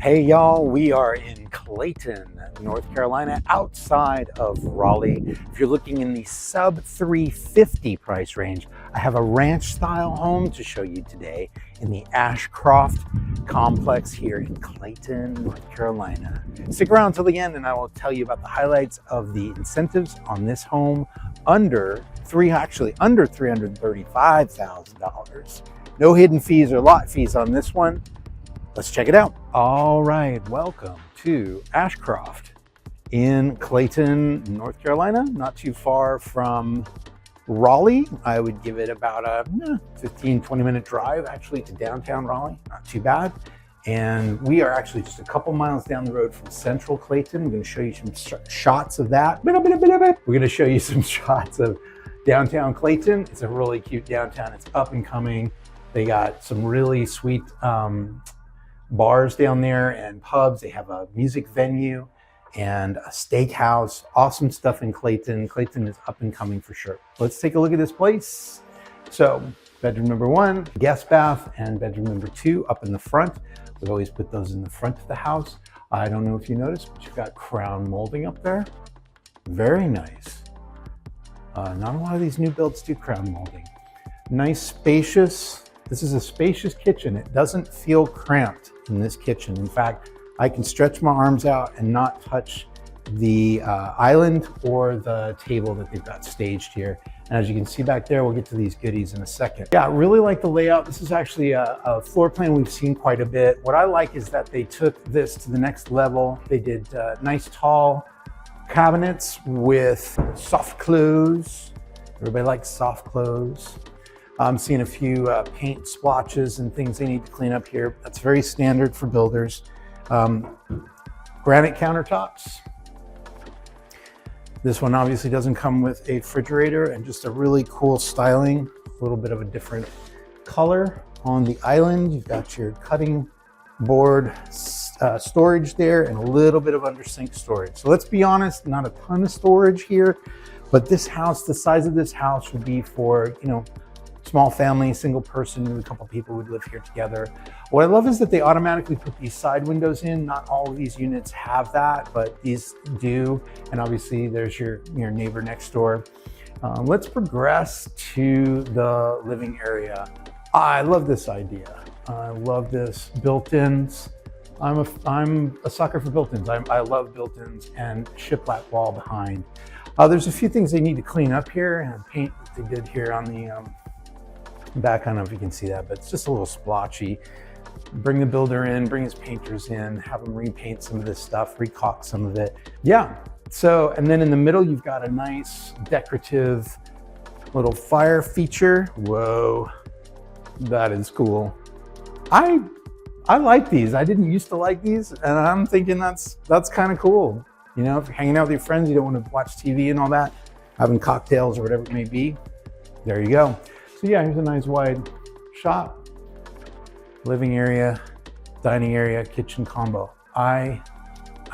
Hey y'all, we are in Clayton, North Carolina, outside of Raleigh. If you're looking in the sub 350 price range, I have a ranch style home to show you today in the Ashcroft complex here in Clayton, North Carolina. Stick around till the end and I will tell you about the highlights of the incentives on this home under $335,000. No hidden fees or lot fees on this one. Let's check it out. All right, welcome to Ashcroft in Clayton, North Carolina, not too far from Raleigh. I would give it about a 15-20 minute drive actually to downtown Raleigh, not too bad. And we are actually just a couple miles down the road from central Clayton. We're going to show you some shots of that. We're going to show you some shots of downtown Clayton. It's a really cute downtown. It's up and coming. They got some really sweet bars down there and pubs. They have a music venue and a steakhouse. Awesome stuff in Clayton. Clayton is up and coming for sure. Let's take a look at this place. So bedroom number 1, guest bath, and bedroom number 2 up in the front. We always put those in the front of the house. I don't know if you noticed, but you've got crown molding up there. Very nice. Not a lot of these new builds do crown molding. Nice, spacious. This is a spacious kitchen. It doesn't feel cramped in this kitchen. In fact, I can stretch my arms out and not touch the island or the table that they've got staged here. And as you can see back there, we'll get to these goodies in a second. Yeah, I really like the layout. This is actually a floor plan we've seen quite a bit. What I like is that they took this to the next level. They did nice tall cabinets with soft close. Everybody likes soft close. I'm seeing a few paint splotches and things they need to clean up here. That's very standard for builders. Granite countertops. This one obviously doesn't come with a refrigerator, and just a really cool styling. A little bit of a different color on the island. You've got your cutting board storage there and a little bit of under sink storage. So let's be honest, not a ton of storage here, but this house, the size of this house would be for, small family, single person, a couple people would live here together. What I love is that they automatically put these side windows in. Not all of these units have that, but these do. And obviously there's your neighbor next door. Let's progress to the living area. I love this idea. I love this built-ins. I'm a sucker for built-ins. I love built-ins and shiplap wall behind. There's a few things they need to clean up here, and paint that they did here on the back. I don't know if you can see that, but it's just a little splotchy. Bring the builder in, bring his painters in, have them repaint some of this stuff, recaulk some of it. Yeah, so, and then in the middle, you've got a nice decorative little fire feature. Whoa, that is cool. I like these. I didn't used to like these, and I'm thinking that's kind of cool. If you're hanging out with your friends, you don't want to watch TV and all that, having cocktails or whatever it may be, there you go. So yeah, here's a nice wide shot, living area, dining area, kitchen combo. I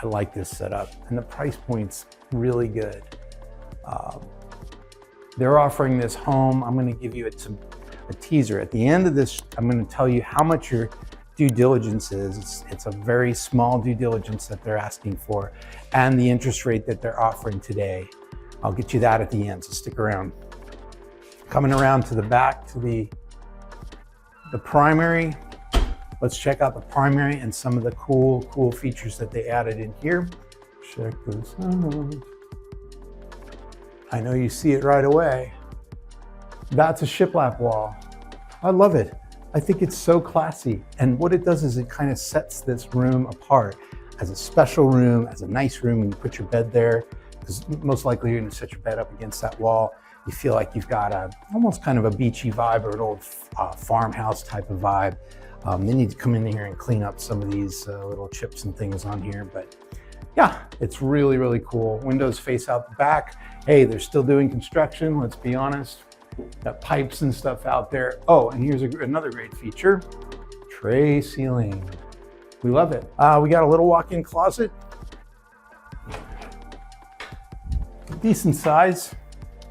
like this setup, and the price point's really good. They're offering this home. I'm going to give you a teaser. At the end of this, I'm going to tell you how much your due diligence is. It's a very small due diligence that they're asking for, and the interest rate that they're offering today. I'll get you that at the end, so stick around. Coming around to the back to the primary. Let's check out the primary and some of the cool features that they added in here. Check this out. I know you see it right away. That's a shiplap wall. I love it. I think it's so classy. And what it does is it kind of sets this room apart as a special room, as a nice room when you put your bed there, because most likely you're going to set your bed up against that wall. You feel like you've got almost kind of a beachy vibe or an old farmhouse type of vibe. They need to come in here and clean up some of these little chips and things on here. But yeah, it's really, really cool. Windows face out the back. Hey, they're still doing construction, let's be honest. Got pipes and stuff out there. Oh, and here's another great feature, tray ceiling. We love it. We got a little walk-in closet. Decent size.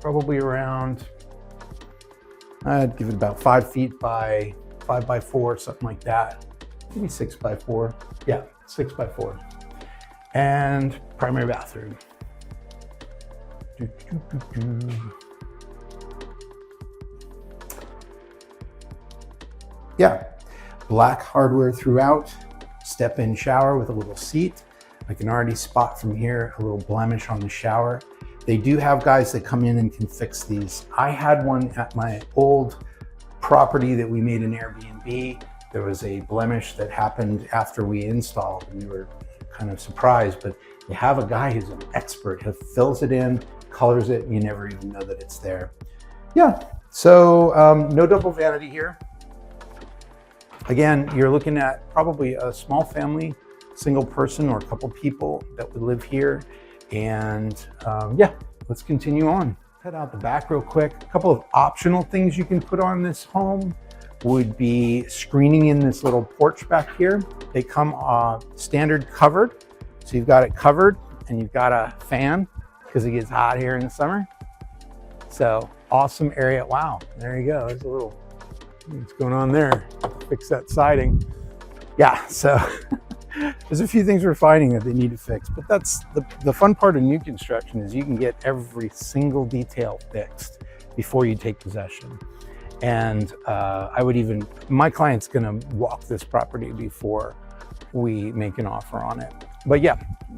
Probably around, I'd give it about 5 feet by 5 by 4, something like that. Maybe 6 by 4. Yeah, 6x4. And primary bathroom. Yeah, black hardware throughout, step-in shower with a little seat. I can already spot from here a little blemish on the shower. They do have guys that come in and can fix these. I had one at my old property that we made an Airbnb. There was a blemish that happened after we installed, and we were kind of surprised, but you have a guy who's an expert who fills it in, colors it, and you never even know that it's there. Yeah, so no double vanity here. Again, you're looking at probably a small family, single person or a couple people that would live here. And yeah, let's continue on. Head out the back real quick. A couple of optional things you can put on this home would be screening in this little porch back here. They come standard covered. So you've got it covered and you've got a fan because it gets hot here in the summer. So awesome area. Wow, there you go. There's a little, what's going on there? Fix that siding. Yeah, so there's a few things we're finding that they need to fix, but that's the fun part of new construction is you can get every single detail fixed before you take possession. And my client's gonna walk this property before we make an offer on it. But yeah,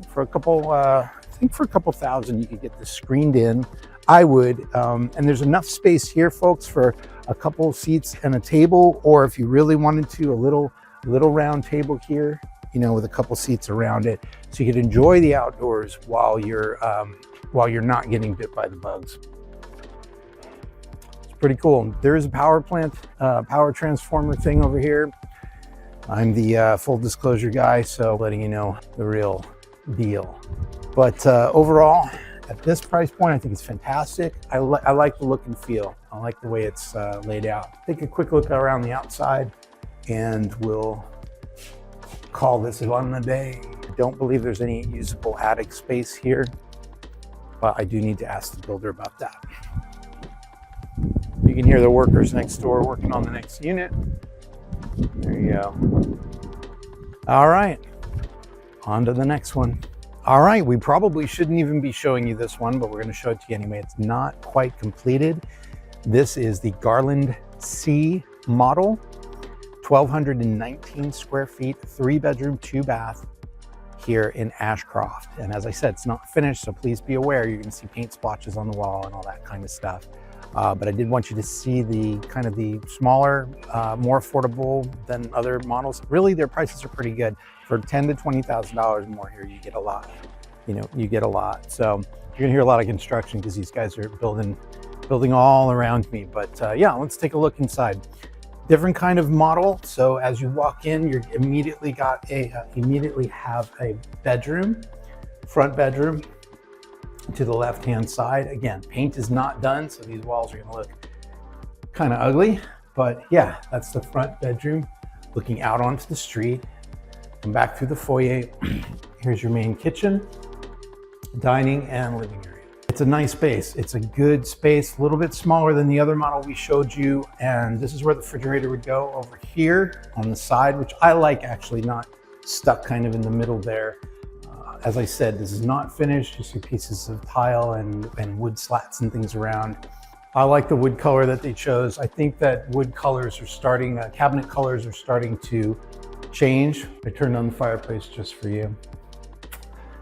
for a couple, I think for a couple thousand, you could get this screened in. I would, and there's enough space here, folks, for a couple seats and a table, or if you really wanted to, a little round table here, you know, with a couple seats around it, so you could enjoy the outdoors while you're not getting bit by the bugs. It's pretty cool. There is a power plant, power transformer thing over here. I'm the full disclosure guy, so letting you know the real deal. But overall, at this price point, I think it's fantastic. I like the look and feel. I like the way it's laid out. Take a quick look around the outside and we'll call this one a day. I don't believe there's any usable attic space here, but I do need to ask the builder about that. You can hear the workers next door working on the next unit. There you go. All right, on to the next one. All right, we probably shouldn't even be showing you this one, but we're going to show it to you anyway. It's not quite completed. This is the Garland C model, 1,219 square feet, 3-bedroom, 2-bath here in Ashcroft. And as I said, it's not finished, so please be aware. You're going to see paint splotches on the wall and all that kind of stuff. But I did want you to see the kind of the smaller, more affordable than other models. Really, their prices are pretty good. For $10,000 to $20,000 more here, you get a lot. You know, you get a lot. So you're gonna hear a lot of construction because these guys are building all around me. But yeah, let's take a look inside. Different kind of model. So as you walk in, you immediately have a bedroom, front bedroom to the left-hand side. Again, paint is not done, so these walls are gonna look kind of ugly. But yeah, that's the front bedroom looking out onto the street. Come back through the foyer. Here's your main kitchen, dining, and living area. It's a nice space. It's a good space, a little bit smaller than the other model we showed you. And this is where the refrigerator would go, over here on the side, which I like, actually, not stuck kind of in the middle there. As I said, this is not finished. You see pieces of tile and wood slats and things around. I like the wood color that they chose. I think that wood colors are starting, cabinet colors are starting to change. I turned on the fireplace just for you.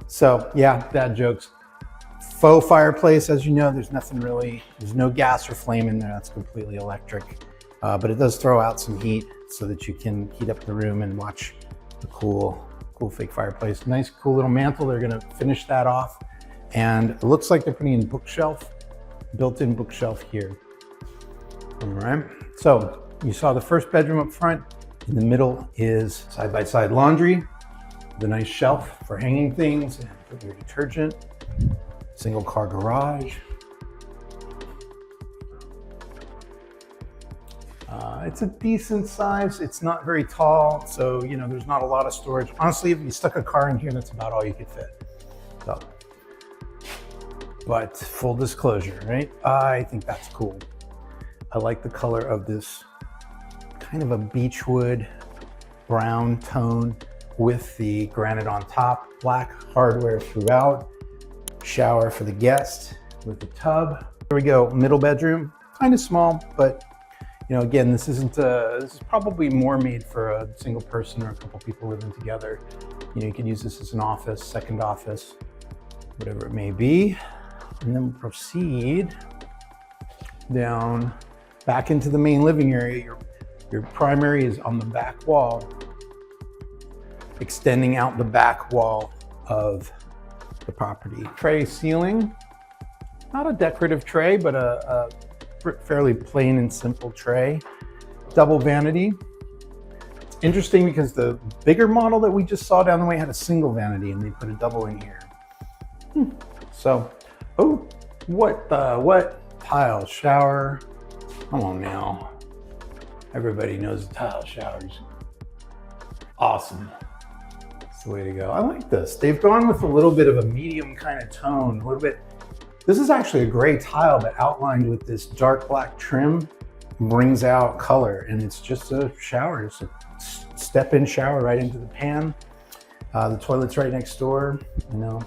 So yeah, dad jokes. Faux fireplace, as you know, there's no gas or flame in there. That's completely electric. But it does throw out some heat so that you can heat up the room and watch the cool fake fireplace. Nice, cool little mantle. They're gonna finish that off. And it looks like they're putting in bookshelf, built-in bookshelf here. All right, so you saw the first bedroom up front. In the middle is side-by-side laundry, the nice shelf for hanging things and put your detergent. Single car garage. It's a decent size. It's not very tall, so you know there's not a lot of storage. Honestly, if you stuck a car in here, that's about all you could fit. So, but full disclosure, right? I think that's cool. I like the color of this kind of a beechwood brown tone with the granite on top, black hardware throughout, shower for the guest with the tub. Here we go, middle bedroom, kind of small, but you know, again, this is probably more made for a single person or a couple people living together. You know, you could use this as an office, second office, whatever it may be. And then proceed down back into the main living area. Your primary is on the back wall, extending out the back wall of the property. Tray ceiling, not a decorative tray, but a fairly plain and simple tray. Double vanity. It's interesting because the bigger model that we just saw down the way had a single vanity and they put a double in here. So, oh, what tile shower? Come on now. Everybody knows the tile showers. Awesome. That's the way to go. I like this. They've gone with a little bit of a medium kind of tone, a little bit. This is actually a gray tile, but outlined with this dark black trim brings out color, and it's just a shower. It's a step-in shower right into the pan. The toilet's right next door. You know,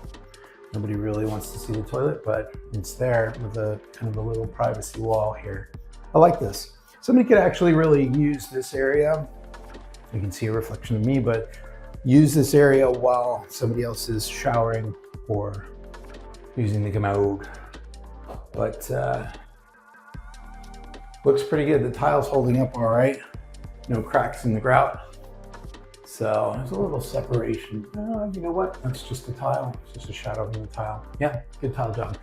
nobody really wants to see the toilet, but it's there with a kind of a little privacy wall here. I like this. Somebody could actually really use this area. You can see a reflection of me, but use this area while somebody else is showering or using the commode. But looks pretty good. The tile's holding up all right. No cracks in the grout. So there's a little separation. You know what? That's just the tile. It's just a shadow in the tile. Yeah, good tile job.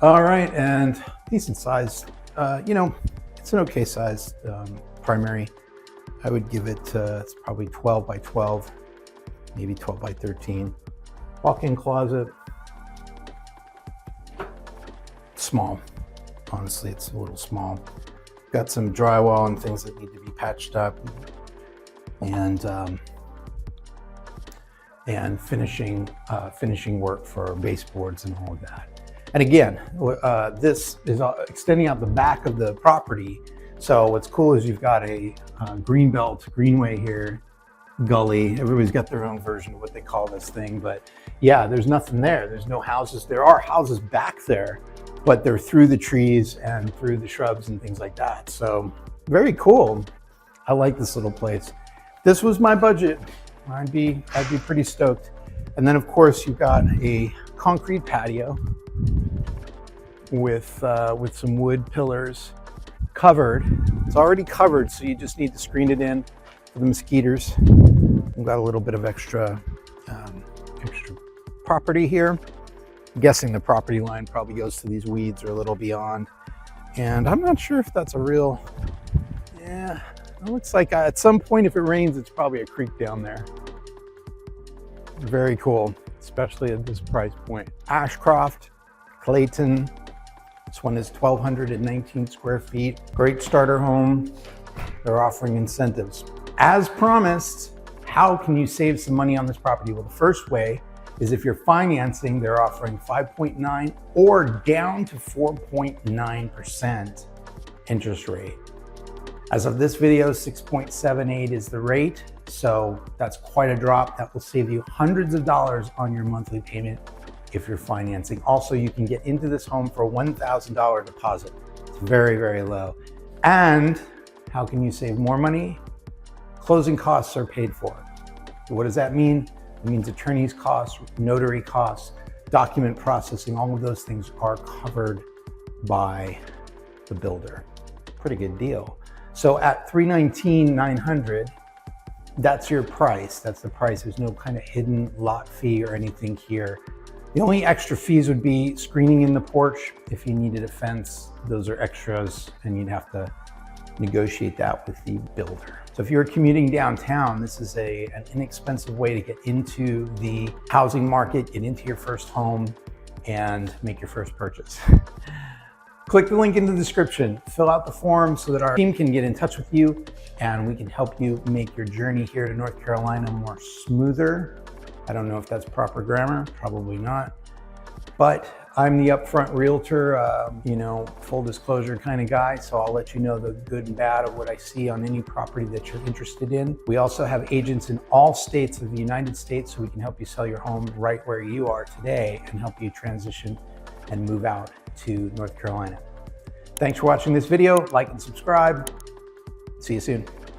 All right, and decent size. You know, it's an okay size primary. I would give it, it's probably 12 by 12, maybe 12 by 13. Walk-in closet. Small. Honestly, it's a little small. Got some drywall and things that need to be patched up, and finishing work for baseboards and all of that. And again, this is extending out the back of the property. So what's cool is you've got a greenway here, gully. Everybody's got their own version of what they call this thing, but yeah, there's nothing there. There's no houses. There are houses back there, but they're through the trees and through the shrubs and things like that. So very cool. I like this little place. This was my budget. I'd be pretty stoked. And then of course you've got a concrete patio with some wood pillars, covered. It's already covered, so you just need to screen it in for the mosquitoes. We've got a little bit of extra property here. I'm guessing the property line probably goes to these weeds or a little beyond. And I'm not sure if that's a real, yeah, it looks like at some point if it rains, it's probably a creek down there. Very cool, especially at this price point. Ashcroft Clayton. This one is 1,219 square feet. Great starter home. They're offering incentives. As promised, how can you save some money on this property? Well, the first way is if you're financing, they're offering 5.9 or down to 4.9% interest rate. As of this video, 6.78 is the rate. So that's quite a drop. That will save you hundreds of dollars on your monthly payment if you're financing. Also, you can get into this home for a $1,000 deposit. It's very, very low. And how can you save more money? Closing costs are paid for. So what does that mean? It means attorney's costs, notary costs, document processing, all of those things are covered by the builder. Pretty good deal. So at $319,900, that's your price. That's the price. There's no kind of hidden lot fee or anything here. The only extra fees would be screening in the porch. If you needed a fence, those are extras, and you'd have to negotiate that with the builder. So if you're commuting downtown, this is an inexpensive way to get into the housing market, get into your first home, and make your first purchase. Click the link in the description, fill out the form so that our team can get in touch with you and we can help you make your journey here to North Carolina more smoother. I don't know if that's proper grammar, probably not. But I'm the upfront realtor, you know, full disclosure kind of guy, so I'll let you know the good and bad of what I see on any property that you're interested in. We also have agents in all states of the United States, so we can help you sell your home right where you are today and help you transition and move out to North Carolina. Thanks for watching this video. Like and subscribe. See you soon.